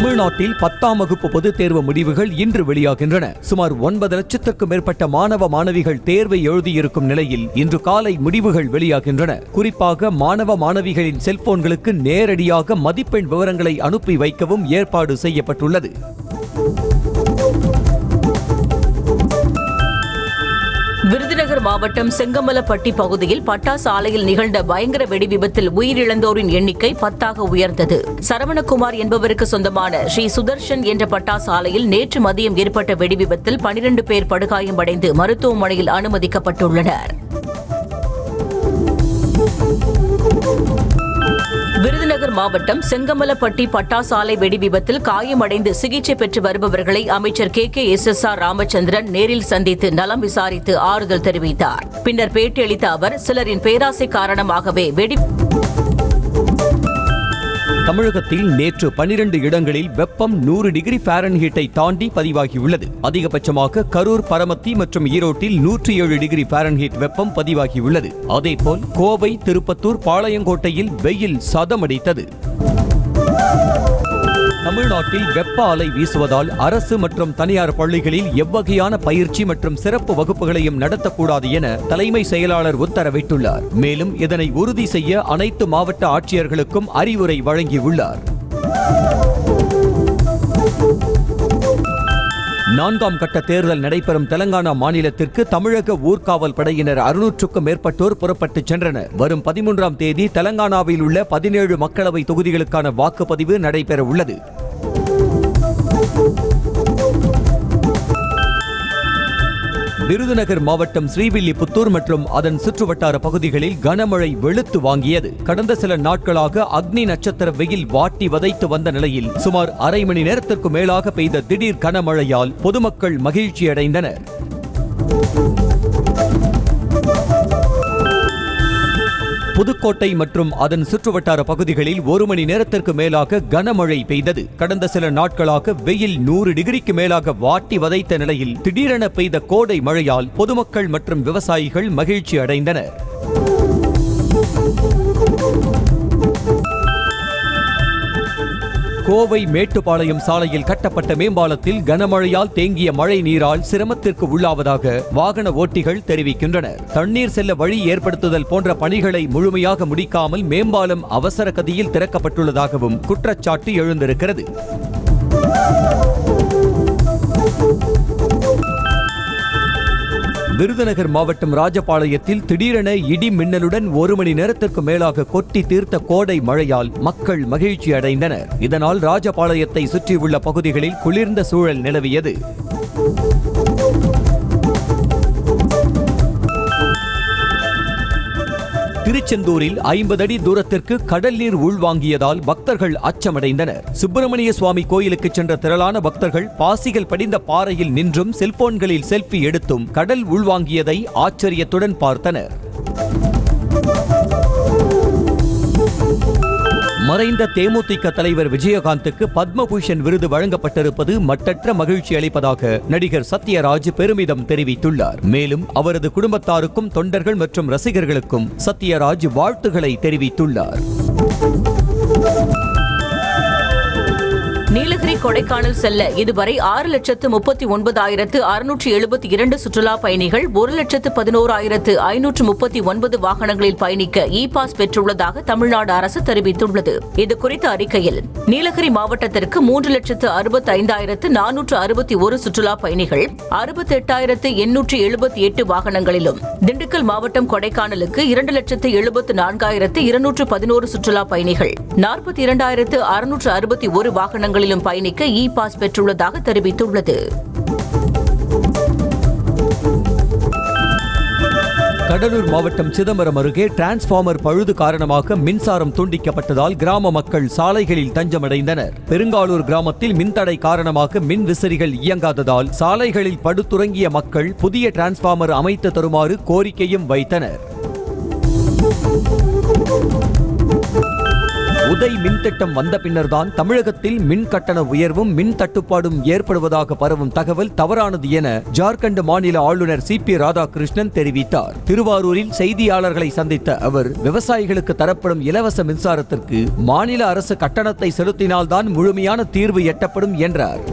தமிழ்நாட்டில் 10ஆம் வகுப்பு பொதுத் தேர்வு முடிவுகள் இன்று வெளியாகின்றன. சுமார் 9 லட்சத்திற்கும் மேற்பட்ட மாணவ மாணவிகள் தேர்வை எழுதியிருக்கும் நிலையில் இன்று காலை முடிவுகள் வெளியாகின்றன. குறிப்பாக மாணவ மாணவிகளின் செல்போன்களுக்கு நேரடியாக மதிப்பெண் விவரங்களை அனுப்பி வைக்கவும் ஏற்பாடு செய்யப்பட்டுள்ளது. விருதுநகர் மாவட்டம் செங்கமலப்பட்டி பகுதியில் பட்டாசு ஆலையில் நிகழ்ந்த பயங்கர வெடி விபத்தில் உயிரிழந்தோரின் எண்ணிக்கை 10ஆக உயர்ந்தது. சரவணகுமார் என்பவருக்கு சொந்தமான ஸ்ரீ சுதர்ஷன் என்ற பட்டாசு ஆலையில் நேற்று மதியம் ஏற்பட்ட வெடி விபத்தில் 12 பேர் படுகாயமடைந்து மருத்துவமனையில் அனுமதிக்கப்பட்டுள்ளனர். விருதுநகர் மாவட்டம் செங்கமலப்பட்டி பட்டாசு ஆலை வெடி விபத்தில் காயமடைந்து சிகிச்சை பெற்று வருபவர்களை அமைச்சர் KKSSR ராமச்சந்திரன் நேரில் சந்தித்து நலம் விசாரித்து ஆறுதல் தெரிவித்தார். பின்னர் பேட்டியளித்த அவர், சிலரின் பேராசை காரணமாகவே தமிழகத்தில் நேற்று 12 இடங்களில் வெப்பம் 100 டிகிரி ஃபாரன்ஹீட்டை தாண்டி பதிவாகியுள்ளது. அதிகபட்சமாக கரூர், பரமத்தி மற்றும் ஈரோட்டில் 107 டிகிரி ஃபாரன்ஹீட் வெப்பம் பதிவாகியுள்ளது. அதேபோல் கோவை, திருப்பத்தூர், பாளையங்கோட்டையில் வெயில் சதமடித்தது. தமிழ்நாட்டில் வெப்ப அலை வீசுவதால் அரசு மற்றும் தனியார் பள்ளிகளில் எவ்வகையான பயிற்சி மற்றும் சிறப்பு வகுப்புகளையும் நடத்தக்கூடாது என தலைமை செயலாளர் உத்தரவிட்டுள்ளார். மேலும் இதனை உறுதி செய்ய அனைத்து மாவட்ட ஆட்சியர்களுக்கும் அறிவுரை வழங்கியுள்ளார். 4ஆம் கட்ட தேர்தல் நடைபெறும் தெலங்கானா மாநிலத்திற்கு தமிழக ஊர்காவல் படையினர் 600க்கும் மேற்பட்டோர் புறப்பட்டுச் சென்றனர். வரும் 13ஆம் தேதி தெலங்கானாவில் உள்ள 17 மக்களவை தொகுதிகளுக்கான வாக்குப்பதிவு நடைபெற உள்ளது. விருதுநகர் மாவட்டம் ஸ்ரீவில்லிபுத்தூர் மற்றும் அதன் சுற்றுவட்டார பகுதிகளில் கனமழை வெளுத்து வாங்கியது. கடந்த சில நாட்களாக அக்னி நட்சத்திர வெயில் வாட்டி வதைத்து வந்த நிலையில் சுமார் அரை மணி நேரத்திற்கு மேலாக பெய்த திடீர் கனமழையால் பொதுமக்கள் மகிழ்ச்சியடைந்தனர். புதுக்கோட்டை மற்றும் அதன் சுற்றுவட்டார பகுதிகளில் 1 மணி நேரத்திற்கு மேலாக கனமழை பெய்தது. கடந்த சில நாட்களாக வெயில் 100 டிகிரிக்கு மேலாக வாட்டி வதைத்த நிலையில் திடீரென பெய்த கோடை மழையால் பொதுமக்கள் மற்றும் விவசாயிகள் மகிழ்ச்சி அடைந்தனர். கோவை மேட்டுப்பாளையம் சாலையில் கட்டப்பட்ட மேம்பாலத்தில் கனமழையால் தேங்கிய மழை நீரால் சிரமத்திற்கு உள்ளாவதாக வாகன ஓட்டிகள் தெரிவிக்கின்றனர். தண்ணீர் செல்ல வழி ஏற்படுத்துதல் போன்ற பணிகளை முழுமையாக முடிக்காமல் மேம்பாலம் அவசர கதியில் திறக்கப்பட்டுள்ளதாகவும் குற்றச்சாட்டு எழுந்திருக்கிறது. விருதுநகர் மாவட்டம் ராஜபாளையத்தில் திடீரென இடி மின்னலுடன் 1 மணி நேரத்திற்கு மேலாக கொட்டி தீர்த்த கோடை மழையால் மக்கள் மகிழ்ச்சி அடைந்தனர். இதனால் ராஜபாளையத்தை சுற்றியுள்ள பகுதிகளில் குளிர்ந்த சூழல் நிலவியது. திருச்செந்தூரில் 50 அடி தூரத்திற்கு கடல் நீர் உள்வாங்கியதால் பக்தர்கள் அச்சமடைந்தனர். சுப்பிரமணிய சுவாமி கோயிலுக்கு சென்ற திரளான பக்தர்கள் பாசிகள் படிந்த பாறையில் நின்றும் செல்போன்களில் செல்ஃபி எடுத்தும் கடல் உள்வாங்கியதை ஆச்சரியத்துடன் பார்த்தனர். மறைந்த தேமுதிக தலைவர் விஜயகாந்துக்கு பத்மபூஷன் விருது வழங்கப்பட்டிருப்பது மட்டற்ற மகிழ்ச்சி அளிப்பதாக நடிகர் சத்யராஜ் பெருமிதம் தெரிவித்துள்ளார். மேலும் அவரது குடும்பத்தாருக்கும் தொண்டர்கள் மற்றும் ரசிகர்களுக்கும் சத்யராஜ் வாழ்த்துக்களை தெரிவித்துள்ளார். நீலகிரி, கொடைக்கானல் செல்ல இதுவரை 6,39,672 சுற்றுலா பயணிகள் 1,11,539 வாகனங்களில் பயணிக்க இ-பாஸ் பெற்றுள்ளதாக தமிழ்நாடு அரசு தெரிவித்துள்ளது. இதுகுறித்த அறிக்கையில், நீலகிரி மாவட்டத்திற்கு 3,65,461 சுற்றுலா பயணிகள் 68,878 வாகனங்களிலும், திண்டுக்கல் மாவட்டம் கொடைக்கானலுக்கு 2,74,211 சுற்றுலா பயணிகள் 42,661 வாகனங்கள் பயணிக்க இ-பாஸ் பெற்றுள்ளதாக தெரிவித்துள்ளது. கடலூர் மாவட்டம் சிதம்பரம் அருகே டிரான்ஸ்பார்மர் பழுது காரணமாக மின்சாரம் துண்டிக்கப்பட்டதால் கிராம மக்கள் சாலைகளில் தஞ்சமடைந்தனர். பெருங்காலூர் கிராமத்தில் மின்தடை காரணமாக மின் விசிறிகள் இயங்காததால் சாலைகளில் படுத்துறங்கிய மக்கள் புதிய டிரான்ஸ்பார்மர் அமைத்து தருமாறு கோரிக்கையும் வைத்தனர். உதய் மின் திட்டம் வந்த பின்னர்தான் தமிழகத்தில் மின் கட்டண உயர்வும் மின் தட்டுப்பாடும் ஏற்படுவதாக பரவும் தகவல் தவறானது என ஜார்க்கண்ட் மாநில ஆளுநர் CP ராதாகிருஷ்ணன் தெரிவித்தார். திருவாரூரில் செய்தியாளர்களை சந்தித்த அவர், விவசாயிகளுக்கு தரப்படும் இலவச மின்சாரத்திற்கு மாநில அரசு கட்டணத்தை செலுத்தினால்தான் முழுமையான தீர்வு எட்டப்படும் என்றார்.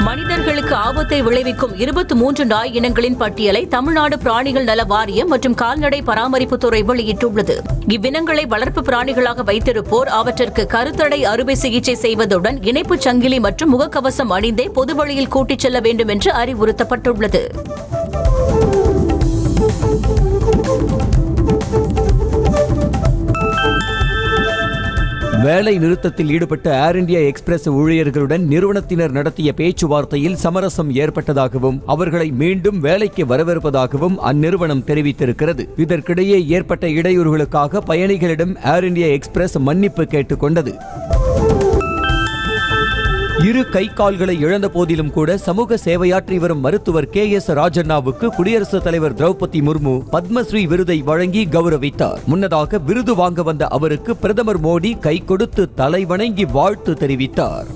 மனிதர்களுக்கு ஆபத்தை விளைவிக்கும் 23 நாய் இனங்களின் பட்டியலை தமிழ்நாடு பிராணிகள் நல வாரியம் மற்றும் கால்நடை பராமரிப்புத்துறை வெளியிட்டுள்ளது. இவ்வினங்களை வளர்ப்பு பிராணிகளாக வைத்திருப்போர் அவற்றிற்கு கருத்தடை அறுவை சிகிச்சை செய்வதுடன் இணைப்புச் சங்கிலி மற்றும் முகக்கவசம் அணிந்தே பொதுவழியில் கூட்டிச் செல்ல வேண்டும் என்று அறிவுறுத்தப்பட்டுள்ளது. வேலை நிறுத்தத்தில் ஈடுபட்ட ஏர் இந்தியா எக்ஸ்பிரஸ் ஊழியர்களுடன் நிறுவனத்தினர் நடத்திய பேச்சுவார்த்தையில் சமரசம் ஏற்பட்டதாகவும் அவர்களை மீண்டும் வேலைக்கு வரவிருப்பதாகவும் அந்நிறுவனம் தெரிவித்திருக்கிறது. இதற்கிடையே ஏற்பட்ட இடையூறுகளுக்காக பயணிகளிடம் ஏர் இந்தியா எக்ஸ்பிரஸ் மன்னிப்பு கேட்டுக் கொண்டது. இரு கை கால்களை இழந்த போதிலும் கூட சமூக சேவையாற்றி வரும் மருத்துவர் KS ராஜண்ணாவுக்கு குடியரசுத் தலைவர் திரௌபதி முர்மு பத்மஸ்ரீ விருதை வழங்கி கௌரவித்தார். முன்னதாக விருது வாங்க வந்த அவருக்கு பிரதமர் மோடி கை கொடுத்து தலை வணங்கி வாழ்த்து தெரிவித்தார்.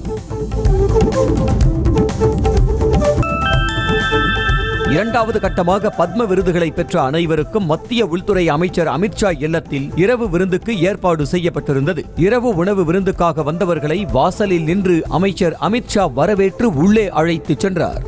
இரண்டாவது கட்டமாக பத்ம விருதுகளை பெற்ற அனைவருக்கும் மத்திய உள்துறை அமைச்சர் அமித்ஷா இல்லத்தில் இரவு விருந்துக்கு ஏற்பாடு செய்யப்பட்டிருந்தது. இரவு உணவு விருந்துக்காக வந்தவர்களை வாசலில் நின்று அமைச்சர் அமித்ஷா வரவேற்று உள்ளே அழைத்துச் சென்றார்.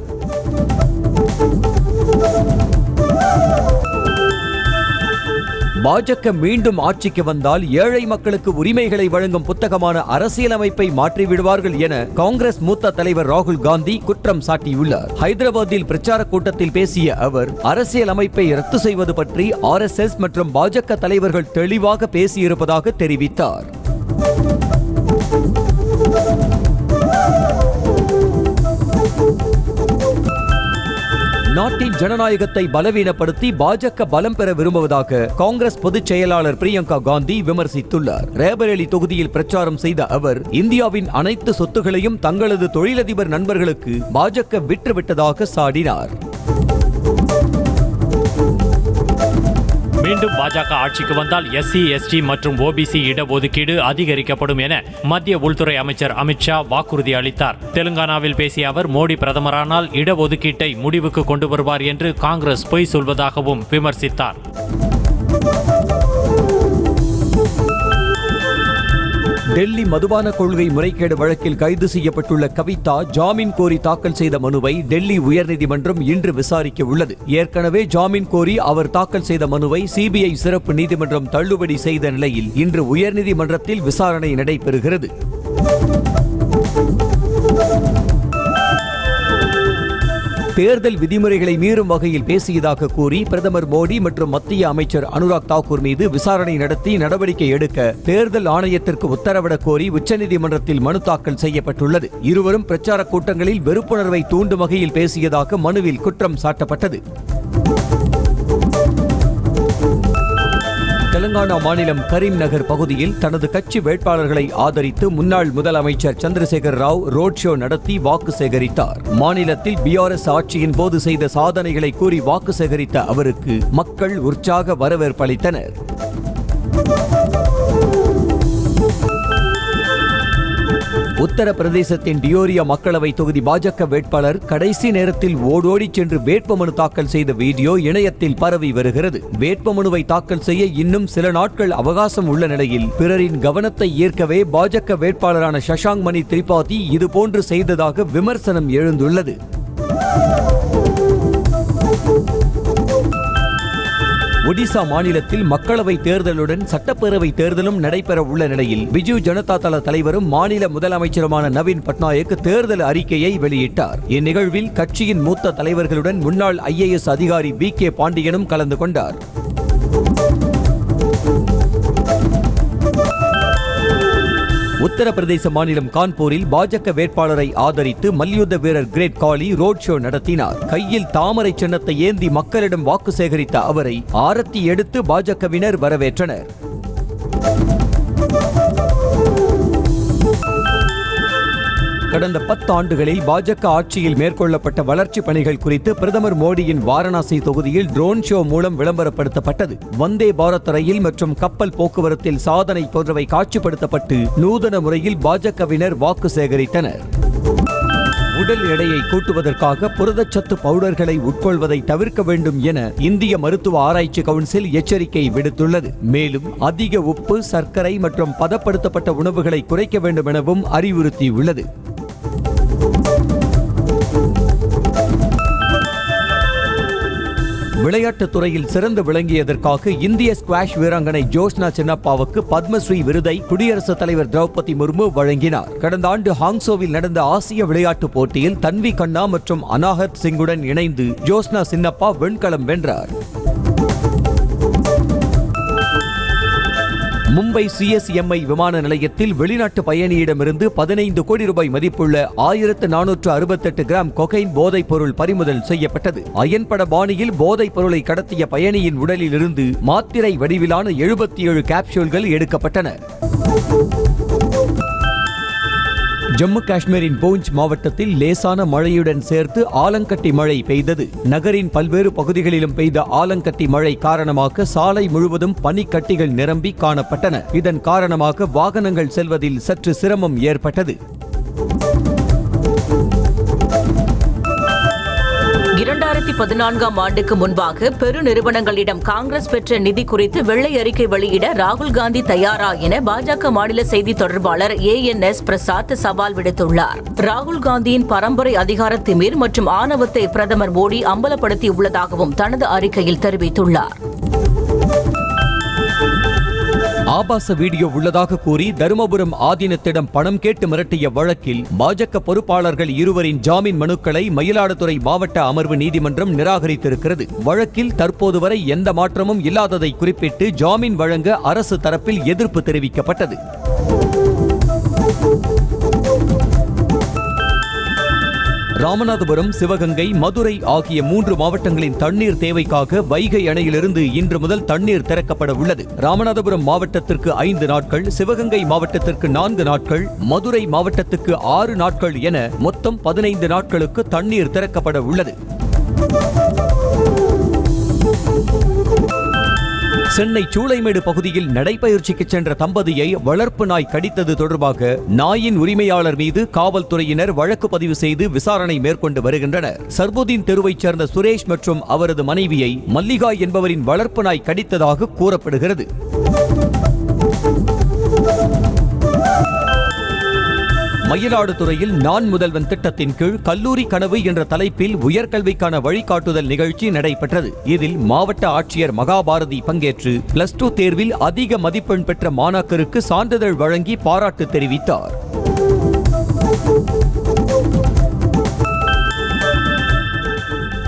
பாஜக மீண்டும் ஆட்சிக்கு வந்தால் ஏழை மக்களுக்கு உரிமைகளை வழங்கும் புத்தகமான அரசியலமைப்பை மாற்றிவிடுவார்கள் என காங்கிரஸ் மூத்த தலைவர் ராகுல் காந்தி குற்றம் சாட்டியுள்ளார். ஹைதராபாத்தில் பிரச்சார கூட்டத்தில் பேசிய அவர், அரசியலமைப்பை ரத்து செய்வது பற்றி RSS மற்றும் பாஜக தலைவர்கள் தெளிவாக பேசியிருப்பதாக தெரிவித்தார். நாட்டின் ஜனநாயகத்தை பலவீனப்படுத்தி பாஜக பலம் பெற விரும்புவதாக காங்கிரஸ் பொதுச் செயலாளர் பிரியங்கா காந்தி விமர்சித்துள்ளார். ரேபரேலி தொகுதியில் பிரச்சாரம் செய்த அவர், இந்தியாவின் அனைத்து சொத்துகளையும் தங்களது தொழிலதிபர் நண்பர்களுக்கு பாஜக விற்றுவிட்டதாக சாடினார். மீண்டும் பாஜக ஆட்சிக்கு வந்தால் SC, ST மற்றும் OBC இடஒதுக்கீடு அதிகரிக்கப்படும் என மத்திய உள்துறை அமைச்சர் அமித்ஷா வாக்குறுதி அளித்தார். தெலுங்கானாவில் பேசிய அவர், மோடி பிரதமரானால் இடஒதுக்கீட்டை முடிவுக்கு கொண்டு வருவார் என்று காங்கிரஸ் பொய் சொல்வதாகவும் விமர்சித்தார். டெல்லி மதுபான கொள்கை முறைகேடு வழக்கில் கைது செய்யப்பட்டுள்ள கவிதா ஜாமீன் கோரி தாக்கல் செய்த மனுவை டெல்லி உயர்நீதிமன்றம் இன்று விசாரிக்க உள்ளது. ஏற்கனவே ஜாமீன் கோரி அவர் தாக்கல் செய்த மனுவை CBI சிறப்பு நீதிமன்றம் தள்ளுபடி செய்த நிலையில் இன்று உயர்நீதிமன்றத்தில் விசாரணை நடைபெறுகிறது. தேர்தல் விதிமுறைகளை மீறும் வகையில் பேசியதாக கூறி பிரதமர் மோடி மற்றும் மத்திய அமைச்சர் அனுராக் தாக்கூர் மீது விசாரணை நடத்தி நடவடிக்கை எடுக்க தேர்தல் ஆணையத்திற்கு உத்தரவிடக் கோரி உச்சநீதிமன்றத்தில் மனு தாக்கல் செய்யப்பட்டுள்ளது. இருவரும் பிரச்சார கூட்டங்களில் வெறுப்புணர்வை தூண்டும் வகையில் பேசியதாக மனுவில் குற்றம் சாட்டப்பட்டது. தெலுங்கானா மாநிலம் கரீம் நகர் பகுதியில் தனது கட்சி வேட்பாளர்களை ஆதரித்து முன்னாள் முதலமைச்சர் சந்திரசேகர் ராவ் ரோட் ஷோ நடத்தி வாக்கு சேகரித்தார். மாநிலத்தில் BRS ஆட்சியின் போது செய்த சாதனைகளை கூறி வாக்கு சேகரித்த அவருக்கு மக்கள் உற்சாக வரவேற்பளித்தனர். உத்தரப்பிரதேசத்தின் டியோரியா மக்களவை தொகுதி பாஜக வேட்பாளர் கடைசி நேரத்தில் ஓடோடி சென்று வேட்புமனு தாக்கல் செய்த வீடியோ இணையத்தில் பரவி வருகிறது. வேட்புமனுவை தாக்கல் செய்ய இன்னும் சில நாட்கள் அவகாசம் உள்ள நிலையில் பிறரின் கவனத்தை ஈர்க்கவே பாஜக வேட்பாளரான சஷாங்க் மணி திரிபாதி இதுபோன்று செய்ததாக விமர்சனம் எழுந்துள்ளது. ஒடிசா மாநிலத்தில் மக்களவை தேர்தலுடன் சட்டப்பேரவை தேர்தலும் நடைபெற உள்ள நிலையில் பிஜு ஜனதா தள தலைவரும் மாநில முதலமைச்சருமான நவீன் பட்நாயக் தேர்தல் அறிக்கையை வெளியிட்டார். இந்நிகழ்வில் கட்சியின் மூத்த தலைவர்களுடன் முன்னாள் IAS அதிகாரி VK பாண்டியனும் கலந்து கொண்டார். உத்தரப்பிரதேச மாநிலம் கான்பூரில் பாஜக வேட்பாளரை ஆதரித்து மல்யுத்த வீரர் கிரேட் காலி ரோட் ஷோ நடத்தினார். கையில் தாமரை சின்னத்தை ஏந்தி மக்களிடம் வாக்கு சேகரித்த அவரை ஆரத்தி எடுத்து பாஜகவினர் வரவேற்றனர். கடந்த 10 ஆண்டுகளில் பாஜக ஆட்சியில் மேற்கொள்ளப்பட்ட வளர்ச்சி பணிகள் குறித்து பிரதமர் மோடியின் வாரணாசி தொகுதியில் ட்ரோன் ஷோ மூலம் விளம்பரப்படுத்தப்பட்டது. வந்தே பாரத் ரயில் மற்றும் கப்பல் போக்குவரத்தில் சாதனை போன்றவை காட்சிப்படுத்தப்பட்டு நூதன முறையில் பாஜகவினர் வாக்கு சேகரித்தனர். உடல் எடையை கூட்டுவதற்காக புரதச்சத்து பவுடர்களை உட்கொள்வதை தவிர்க்க வேண்டும் என இந்திய மருத்துவ ஆராய்ச்சி கவுன்சில் எச்சரிக்கை விடுத்துள்ளது. மேலும் அதிக உப்பு, சர்க்கரை மற்றும் பதப்படுத்தப்பட்ட உணவுகளை குறைக்க வேண்டும் எனவும் அறிவுறுத்தியுள்ளது. விளையாட்டுத் துறையில் சிறந்து விளங்கியதற்காக இந்திய ஸ்குவாஷ் வீராங்கனை ஜோஷ்னா சின்னப்பாவுக்கு பத்மஸ்ரீ விருதை குடியரசுத் தலைவர் திரௌபதி முர்மு வழங்கினார். கடந்த ஆண்டு ஹாங்சோவில் நடந்த ஆசிய விளையாட்டுப் போட்டியில் தன்வி கண்ணா மற்றும் அனாஹத் சிங்குடன் இணைந்து ஜோஷ்னா சின்னப்பா வெண்கலம் வென்றார். மும்பை CSMI விமான நிலையத்தில் வெளிநாட்டு பயணியிடமிருந்து 15 கோடி ரூபாய் மதிப்புள்ள 1468 கிராம் கொகைன் போதைப் பொருள் பறிமுதல் செய்யப்பட்டது. அயன்பட பாணியில் போதைப் பொருளை கடத்திய பயணியின் உடலில் இருந்து மாத்திரை வடிவிலான 77 கேப்சூல்கள் எடுக்கப்பட்டன. ஜம்மு காஷ்மீரின் பூஞ்ச் மாவட்டத்தில் லேசான மழையுடன் சேர்த்து ஆலங்கட்டி மழை பெய்தது. நகரின் பல்வேறு பகுதிகளிலும் பெய்த ஆலங்கட்டி மழை காரணமாக சாலை முழுவதும் பனிக்கட்டிகள் நிரம்பி காணப்பட்டன. இதன் காரணமாக வாகனங்கள் செல்வதில் சற்று சிரமம் ஏற்பட்டது. 2014ஆம் ஆண்டுக்கு முன்பாக பெருநிறுவனங்களிடம் காங்கிரஸ் பெற்ற நிதி குறித்து வெள்ளை அறிக்கை வெளியிட ராகுல் காந்தி தயாரா என பாஜக மாநில செய்தி தொடர்பாளர் ANS பிரசாத் சவால் விடுத்துள்ளார். ராகுல் காந்தியின் பரம்பரை அதிகார திமிர் மற்றும் ஆணவத்தை பிரதமர் மோடி அம்பலப்படுத்தியுள்ளதாகவும் தனது அறிக்கையில் தெரிவித்துள்ளார். ஆபாச வீடியோ உள்ளதாக கூறி தருமபுரம் ஆதீனத்திடம் பணம் கேட்டு மிரட்டிய வழக்கில் பாஜக பொறுப்பாளர்கள் இருவரின் ஜாமீன் மனுக்களை மயிலாடுதுறை மாவட்ட அமர்வு நீதிமன்றம் நிராகரித்திருக்கிறது. வழக்கில் தற்போது வரை எந்த மாற்றமும் இல்லாததை குறிப்பிட்டு ஜாமீன் வழங்க அரசு தரப்பில் எதிர்ப்பு தெரிவிக்கப்பட்டது. ராமநாதபுரம், சிவகங்கை, மதுரை ஆகிய 3 மாவட்டங்களின் தண்ணீர் தேவைக்காக வைகை அணையிலிருந்து இன்று முதல் தண்ணீர் திறக்கப்பட உள்ளது. ராமநாதபுரம் மாவட்டத்திற்கு 5 நாட்கள், சிவகங்கை மாவட்டத்திற்கு 4 நாட்கள், மதுரை மாவட்டத்துக்கு 6 நாட்கள் என மொத்தம் 15 நாட்களுக்கு தண்ணீர் திறக்கப்பட உள்ளது. சென்னை சூளைமேடு பகுதியில் நடைபயிற்சிக்கு சென்ற தம்பதியை வளர்ப்பு நாய் கடித்தது தொடர்பாக நாயின் உரிமையாளர் மீது காவல்துறையினர் வழக்கு பதிவு செய்து விசாரணை மேற்கொண்டு வருகின்றனர். சர்புதீன் தெருவைச் சேர்ந்த சுரேஷ் மற்றும் அவரது மனைவியை மல்லிகா என்பவரின் வளர்ப்பு நாய் கடித்ததாக கூறப்படுகிறது. மயிலாடுதுறையில் நான் முதல்வன் திட்டத்தின் கீழ் கல்லூரி கனவு என்ற தலைப்பில் உயர்கல்விக்கான வழிகாட்டுதல் நிகழ்ச்சி நடைபெற்றது. இதில் மாவட்ட ஆட்சியர் மகாபாரதி பங்கேற்று +2 தேர்வில் அதிக மதிப்பெண் பெற்ற மாணாக்கருக்கு சான்றிதழ் வழங்கி பாராட்டு தெரிவித்தார்.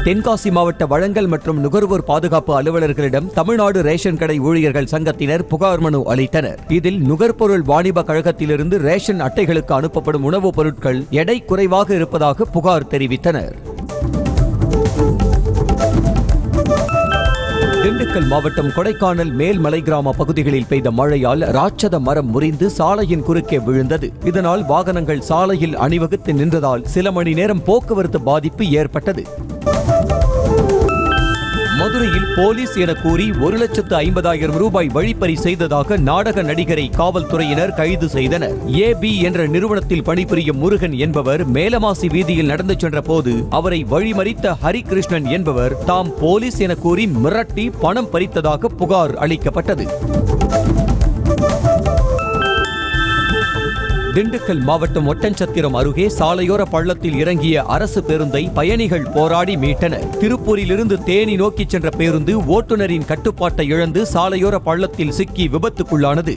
தென்காசி மாவட்ட வழங்கல் மற்றும் நுகர்வோர் பாதுகாப்பு அலுவலர்களிடம் தமிழ்நாடு ரேஷன் கடை ஊழியர்கள் சங்கத்தினர் புகார் மனு அளித்தனர். இதில் நுகர்பொருள் வாணிப கழகத்திலிருந்து ரேஷன் அட்டைகளுக்கு அனுப்பப்படும் உணவுப் பொருட்கள் எடை குறைவாக இருப்பதாக புகார் தெரிவித்தனர். திண்டுக்கல் மாவட்டம் கொடைக்கானல் மேல்மலை கிராம பகுதிகளில் பெய்த மழையால் ராட்சத மரம் முறிந்து சாலையின் குறுக்கே விழுந்தது. இதனால் வாகனங்கள் சாலையில் அணிவகுத்து நின்றதால் சில மணி நேரம் போக்குவரத்து பாதிப்பு ஏற்பட்டது. மதுரையில் போலீஸ் என கூறி 1,50,000 ரூபாய் வழிப்பறி செய்ததாக நாடக நடிகரை காவல்துறையினர் கைது செய்தனர். AB என்ற நிறுவனத்தில் பணிபுரியும் முருகன் என்பவர் மேலமாசி வீதியில் நடந்து சென்ற போது அவரை வழிமறித்த ஹரிகிருஷ்ணன் என்பவர் தாம் போலீஸ் என கூறி மிரட்டி பணம் பறித்ததாக புகார் அளிக்கப்பட்டது. திண்டுக்கல் மாவட்டம் ஒட்டன்சத்திரம் அருகே சாலையோர பள்ளத்தில் இறங்கிய அரசு பேருந்தை பயணிகள் போராடி மீட்டனர். திருப்பூரிலிருந்து தேனி நோக்கி சென்ற பேருந்து ஓட்டுநரின் கட்டுப்பாட்டை இழந்து சாலையோர பள்ளத்தில் சிக்கி விபத்துக்குள்ளானது.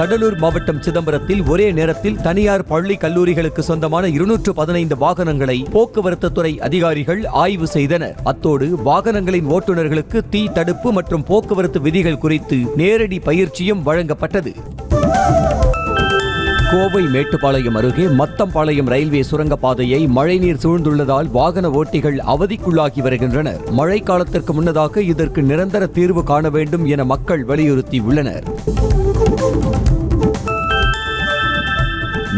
கடலூர் மாவட்டம் சிதம்பரத்தில் ஒரே நேரத்தில் தனியார் பள்ளி கல்லூரிகளுக்கு சொந்தமான 215 வாகனங்களை போக்குவரத்து துறை அதிகாரிகள் ஆய்வு செய்தனர். அத்தோடு வாகனங்களின் ஓட்டுநர்களுக்கு தீ தடுப்பு மற்றும் போக்குவரத்து விதிகள் குறித்து நேரடி பயிற்சியும் வழங்கப்பட்டது. கோவை மேட்டுப்பாளையம் அருகே மத்தம்பாளையம் ரயில்வே சுரங்கப்பாதையை மழைநீர் சூழ்ந்துள்ளதால் வாகன ஓட்டிகள் அவதிக்குள்ளாகி வருகின்றனர். மழைக்காலத்திற்கு முன்னதாக இதற்கு நிரந்தர தீர்வு காண வேண்டும் என மக்கள் வலியுறுத்தியுள்ளனர்.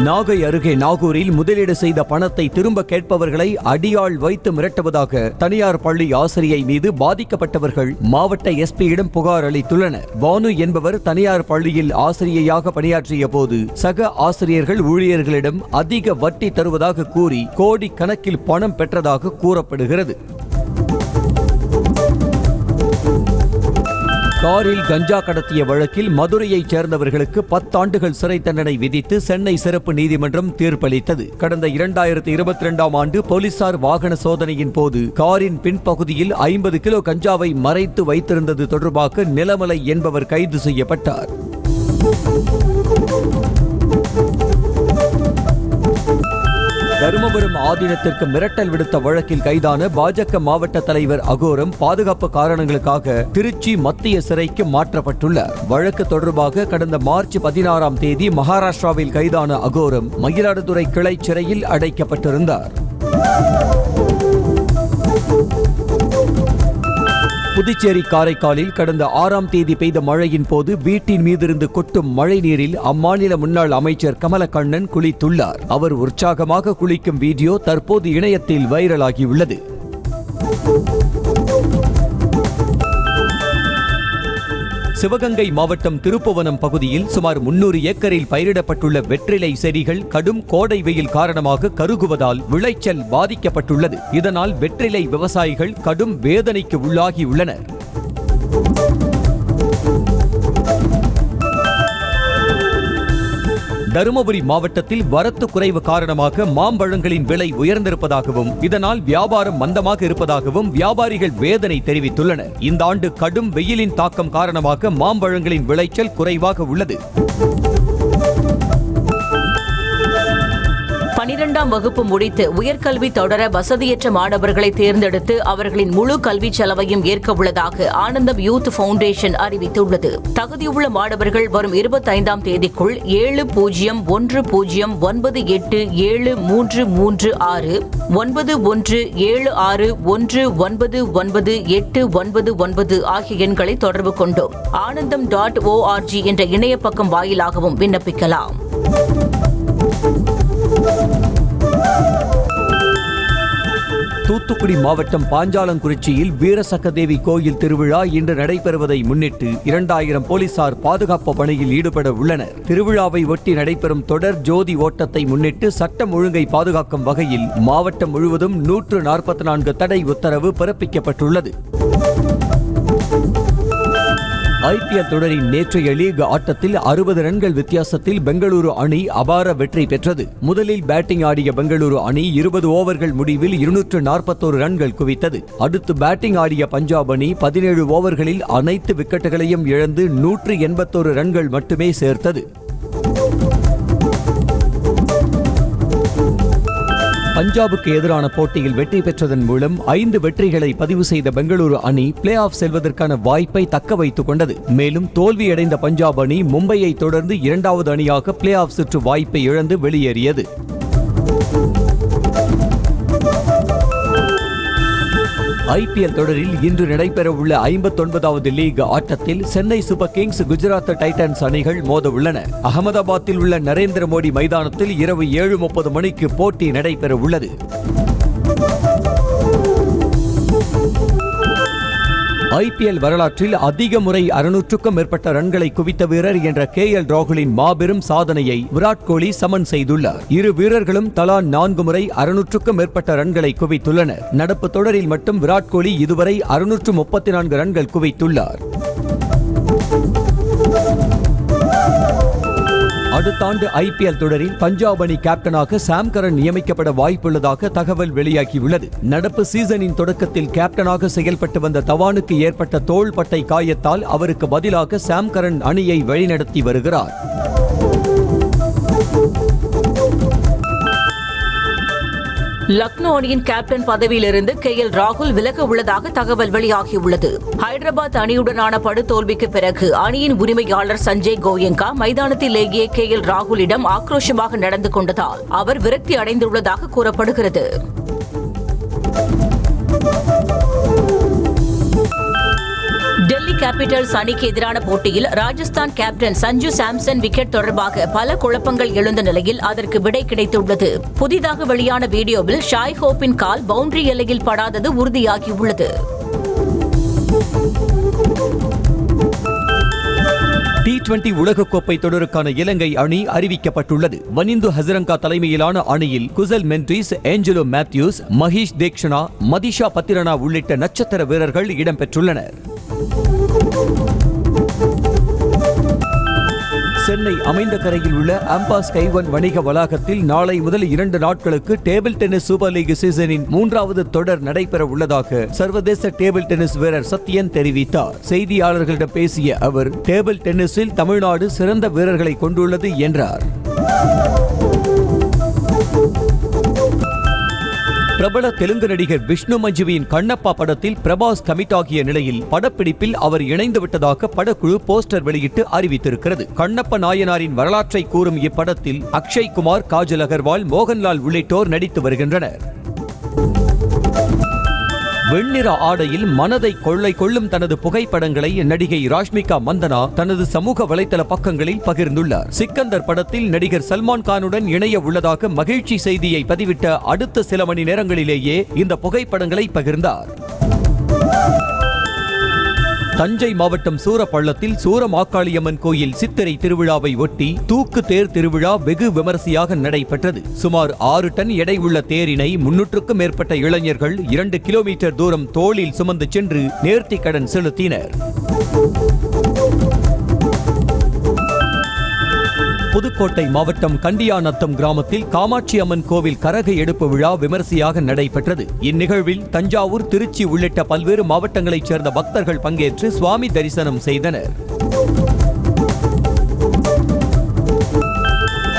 நாகை அருகே நாகூரில் முதலீடு செய்த பணத்தை திரும்ப கேட்பவர்களை அடியாள் வைத்து மிரட்டுவதாக தனியார் பள்ளி ஆசிரியை மீது பாதிக்கப்பட்டவர்கள் மாவட்ட எஸ்பியிடம் புகார் அளித்துள்ளனர். பானு என்பவர் தனியார் பள்ளியில் ஆசிரியையாக பணியாற்றிய போது சக ஆசிரியர்கள் ஊழியர்களிடம் அதிக வட்டி தருவதாக கூறி கோடி கணக்கில் பணம் பெற்றதாக கூறப்படுகிறது. காரில் கஞ்சா கடத்திய வழக்கில் மதுரையைச் சேர்ந்தவர்களுக்கு 10 ஆண்டுகள் சிறை தண்டனை விதித்து சென்னை சிறப்பு நீதிமன்றம் தீர்ப்பளித்தது. கடந்த 2022ஆம் ஆண்டு போலீசார் வாகன சோதனையின் போது காரின் பின்பகுதியில் 50 கிலோ கஞ்சாவை மறைத்து வைத்திருந்தது தொடர்பாக நிலமலை என்பவர் கைது செய்யப்பட்டார். தருமபுரம் ஆதீனத்திற்கு மிரட்டல் விடுத்த வழக்கில் கைதான பாஜக மாவட்ட தலைவர் அகோரம் பாதுகாப்பு காரணங்களுக்காக திருச்சி மத்திய சிறைக்கு மாற்றப்பட்டுள்ளார். வழக்கு தொடர்பாக கடந்த மார்ச் 16ஆம் தேதி மகாராஷ்டிராவில் கைதான அகோரம் மயிலாடுதுறை கிளை சிறையில் அடைக்கப்பட்டிருந்தார். புதுச்சேரி காரைக்காலில் கடந்த 6ஆம் தேதி பெய்த மழையின் போது வீட்டின் மீதிருந்து கொட்டும் மழை நீரில் அம்மாநில முன்னாள் அமைச்சர் கமலக்கண்ணன் குளித்துள்ளார். அவர் உற்சாகமாக குளிக்கும் வீடியோ தற்போது இணையத்தில் வைரலாகியுள்ளது. சிவகங்கை மாவட்டம் திருப்புவனம் பகுதியில் சுமார் 300 ஏக்கரில் பயிரிடப்பட்டுள்ள வெற்றிலை செடிகள் கடும் கோடை வெயில் காரணமாக கருகுவதால் விளைச்சல் பாதிக்கப்பட்டுள்ளது. இதனால் வெற்றிலை விவசாயிகள் கடும் வேதனைக்கு உள்ளாகியுள்ளனர். தருமபுரி மாவட்டத்தில் வரத்து குறைவு காரணமாக மாம்பழங்களின் விலை உயர்ந்திருப்பதாகவும் இதனால் வியாபாரம் மந்தமாக இருப்பதாகவும் வியாபாரிகள் வேதனை தெரிவித்துள்ளனர். இந்த ஆண்டு கடும் வெயிலின் தாக்கம் காரணமாக மாம்பழங்களின் விளைச்சல் குறைவாக உள்ளது. 12ஆம் வகுப்பு முடித்து உயர்கல்வி தொடர வசதியற்ற மாணவர்களை தேர்ந்தெடுத்து அவர்களின் முழு கல்வி செலவையும் ஏற்க உள்ளதாக ஆனந்தம் யூத் ஃபவுண்டேஷன் அறிவித்துள்ளது. தகுதியுள்ள மாணவர்கள் வரும் 25ஆம் தேதிக்குள் 700873361917619989 ஆகிய எண்களை தொடர்பு கொண்டும் anandam.org என்ற இணைய பக்கம் வாயிலாகவும் விண்ணப்பிக்கலாம். தூத்துக்குடி மாவட்டம் பாஞ்சாலங்குறிச்சியில் வீரசக்கதேவி கோயில் திருவிழா இன்று நடைபெறுவதை முன்னிட்டு 2000 போலீசார் பாதுகாப்பு பணியில் ஈடுபட உள்ளனர். திருவிழாவை ஒட்டி நடைபெறும் தொடர் ஜோதி ஓட்டத்தை முன்னிட்டு சட்டம் ஒழுங்கை பாதுகாக்கும் வகையில் மாவட்டம் முழுவதும் 144 தடை உத்தரவு பிறப்பிக்கப்பட்டுள்ளது. ஐபிஎல் தொடரின் நேற்றைய லீக் ஆட்டத்தில் 60 ரன்கள் வித்தியாசத்தில் பெங்களூரு அணி அபார வெற்றி பெற்றது. முதலில் பேட்டிங் ஆடிய பெங்களூரு அணி 20 ஓவர்கள் முடிவில் 241 ரன்கள் குவித்தது. அடுத்து பேட்டிங் ஆடிய பஞ்சாப் அணி 17 ஓவர்களில் அனைத்து விக்கெட்டுகளையும் இழந்து 181 ரன்கள் மட்டுமே சேர்த்தது. பஞ்சாபுக்கு எதிரான போட்டியில் வெற்றி பெற்றதன் மூலம் 5 வெற்றிகளை பதிவு செய்த பெங்களூரு அணி பிளே ஆஃப் செல்வதற்கான வாய்ப்பை தக்க வைத்துக் கொண்டது. மேலும் தோல்வியடைந்த பஞ்சாப் அணி மும்பையை தொடர்ந்து 2வது அணியாக பிளே ஆஃப் சுற்று வாய்ப்பை இழந்து வெளியேறியது. ஐபிஎல் தொடரில் இன்று நடைபெறவுள்ள 59வது லீக் ஆட்டத்தில் Chennai super Kings Gujarat Titans அணிகள் மோத உள்ளன. அகமதாபாத்தில் உள்ள நரேந்திர மோடி மைதானத்தில் இரவு 7:30 மணிக்கு போட்டி நடைபெற உள்ளது. ஐபிஎல் வரலாற்றில் அதிக முறை 600க்கும் மேற்பட்ட ரன்களை குவித்த வீரர் என்ற KL ராகுலின் மாபெரும் சாதனையை விராட் கோலி சமன் செய்துள்ளார். இரு வீரர்களும் தலா 4 முறை 600க்கும் மேற்பட்ட ரன்களை குவித்துள்ளனர். நடப்பு தொடரில் மட்டும் விராட் கோலி இதுவரை 634 ரன்கள் குவித்துள்ளார். அடுத்த ஆண்டு ஐபிஎல் தொடரில் பஞ்சாப் அணி கேப்டனாக சாம் கரன் நியமிக்கப்பட வாய்ப்புள்ளதாக தகவல் வெளியாகியுள்ளது. நடப்பு சீசனின் தொடக்கத்தில் கேப்டனாக செயல்பட்டு வந்த தவானுக்கு ஏற்பட்ட தோள்பட்டை காயத்தால் அவருக்கு பதிலாக சாம் கரன் அணியை வழிநடத்தி வருகிறார். லக்னோ அணியின் கேப்டன் பதவியிலிருந்து KL ராகுல் விலக உள்ளதாக தகவல் வெளியாகியுள்ளது. ஹைதராபாத் அணியுடனான படுதோல்விக்கு பிறகு அணியின் உரிமையாளர் சஞ்சய் கோயங்கா மைதானத்திலேயே KL ராகுலிடம் ஆக்ரோஷமாக நடந்து கொண்டதால் அவர் விரக்தி அடைந்துள்ளதாக கூறப்படுகிறது. டெல்லி கேபிட்டல்ஸ் அணிக்கு எதிரான போட்டியில் ராஜஸ்தான் கேப்டன் சஞ்சு சாம்சன் விக்கெட் தொடர்பாக பல குழப்பங்கள் எழுந்த நிலையில் அதற்கு விடை கிடைத்துள்ளது. புதிதாக வெளியான வீடியோவில் ஷாய் ஹோப்பின் கால் பவுண்டரி எல்லையில் படாதது உறுதியாகியுள்ளது. T20 உலகக்கோப்பை தொடருக்கான இலங்கை அணி அறிவிக்கப்பட்டுள்ளது. வனிந்து ஹசரங்கா தலைமையிலான அணியில் குசல் மென்ட்ரிஸ், ஏஞ்சலோ மேத்யூஸ், மஹேஷ் தேக்ஷனா, மதிஷா பத்திரனா உள்ளிட்ட நட்சத்திர வீரர்கள் இடம்பெற்றுள்ளனர். சென்னை அமைந்த கரையில் உள்ள அம்பாஸ் கைவன் வணிக வளாகத்தில் நாளை முதல் 2 நாட்களுக்கு டேபிள் டென்னிஸ் சூப்பர் லீக் சீசனின் 3வது தொடர் நடைபெற உள்ளதாக சர்வதேச டேபிள் டென்னிஸ் வீரர் சத்யன் தெரிவித்தார். செய்தியாளர்களிடம் பேசிய அவர், டேபிள் டென்னிஸில் தமிழ்நாடு சிறந்த வீரர்களை கொண்டுள்ளது என்றார். பிரபல தெலுங்கு நடிகர் விஷ்ணு மஞ்சுவின் கண்ணப்பா படத்தில் பிரபாஸ் கமிட் ஆகிய நிலையில் படப்பிடிப்பில் அவர் இணைந்து விட்டதாக படக்குழு போஸ்டர் வெளியிட்டு அறிவித்திருக்கிறது. கண்ணப்ப நாயனாரின் வரலாற்றை கூறும் இப்படத்தில் அக்ஷய் குமார், காஜல் அகர்வால், மோகன்லால் உள்ளிட்டோர் நடித்து வருகின்றனர். வெண்ணிற ஆடையில் மனதை கொள்ளை கொள்ளும் தனது புகைப்படங்களை நடிகை ராஷ்மிகா மந்தனா தனது சமூக வலைதள பக்கங்களில் பகிர்ந்துள்ளார். சிக்கந்தர் படத்தில் நடிகர் சல்மான் கானுடன் இணைய உள்ளதாக மகிழ்ச்சி செய்தியை பதிவிட்ட அடுத்த சில மணி நேரங்களிலேயே இந்த புகைப்படங்களை பகிர்ந்தார். தஞ்சை மாவட்டம் சூரப்பள்ளத்தில் சூரமாக்காளியம்மன் கோயில் சித்திரை திருவிழாவை ஒட்டி தூக்கு தேர் திருவிழா வெகு விமரிசையாக நடைபெற்றது. சுமார் 6 டன் எடை உள்ள தேரினை 300க்கும் மேற்பட்ட இளைஞர்கள் 2 கிலோமீட்டர் தூரம் தோளில் சுமந்து சென்று நேர்த்திக் கடன் செலுத்தினர். புதுக்கோட்டை மாவட்டம் கண்டியாநத்தம் கிராமத்தில் காமாட்சி அம்மன் கோவில் கரக எடுப்பு விழா விமரிசையாக நடைபெற்றது. இந்நிகழ்வில் தஞ்சாவூர், திருச்சி உள்ளிட்ட பல்வேறு மாவட்டங்களைச் சேர்ந்த பக்தர்கள் பங்கேற்று சுவாமி தரிசனம் செய்தனர்.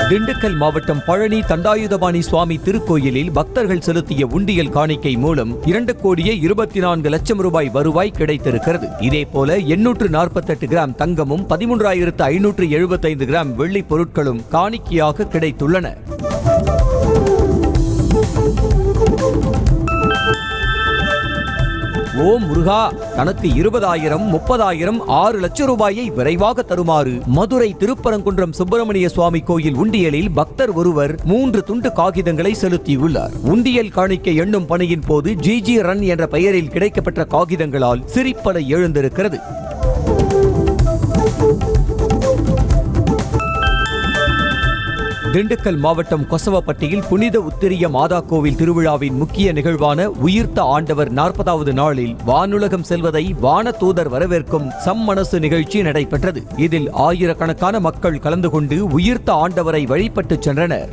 திண்டுக்கல் மாவட்டம் பழனி தண்டாயுதபாணி சுவாமி திருக்கோயிலில் பக்தர்கள் செலுத்திய உண்டியல் காணிக்கை மூலம் 2,24,00,000 ரூபாய் வருவாய் கிடைத்திருக்கிறது. இதேபோல 848 கிராம் தங்கமும் 13,575 கிராம் வெள்ளி பொருட்களும் காணிக்கையாக கிடைத்துள்ளன. ஓ முருகா, தனக்கு 20,000, 30,000, 6 லட்சம் ரூபாயை விரைவாக தருமாறு மதுரை திருப்பரங்குன்றம் சுப்பிரமணிய சுவாமி கோயில் உண்டியலில் பக்தர் ஒருவர் 3 துண்டு காகிதங்களை செலுத்தியுள்ளார். உண்டியல் காணிக்கை எண்ணும் பணியின் போது ஜிஜி ரன் என்ற பெயரில் கிடைக்கப்பெற்ற காகிதங்களால் சிரிப்பலை எழுந்திருக்கிறது. திண்டுக்கல் மாவட்டம் கொசவப்பட்டியில் புனித உத்திரிய மாதா கோவில் திருவிழாவின் முக்கிய நிகழ்வான உயிர்த்த ஆண்டவர் 40வது நாளில் வானுலகம் செல்வதை வான தூதர் வரவேற்கும் சம்மனசு நிகழ்ச்சி நடைபெற்றது. இதில் ஆயிரக்கணக்கான மக்கள் கலந்து கொண்டு உயிர்த்த ஆண்டவரை வழிபட்டு சென்றனர்.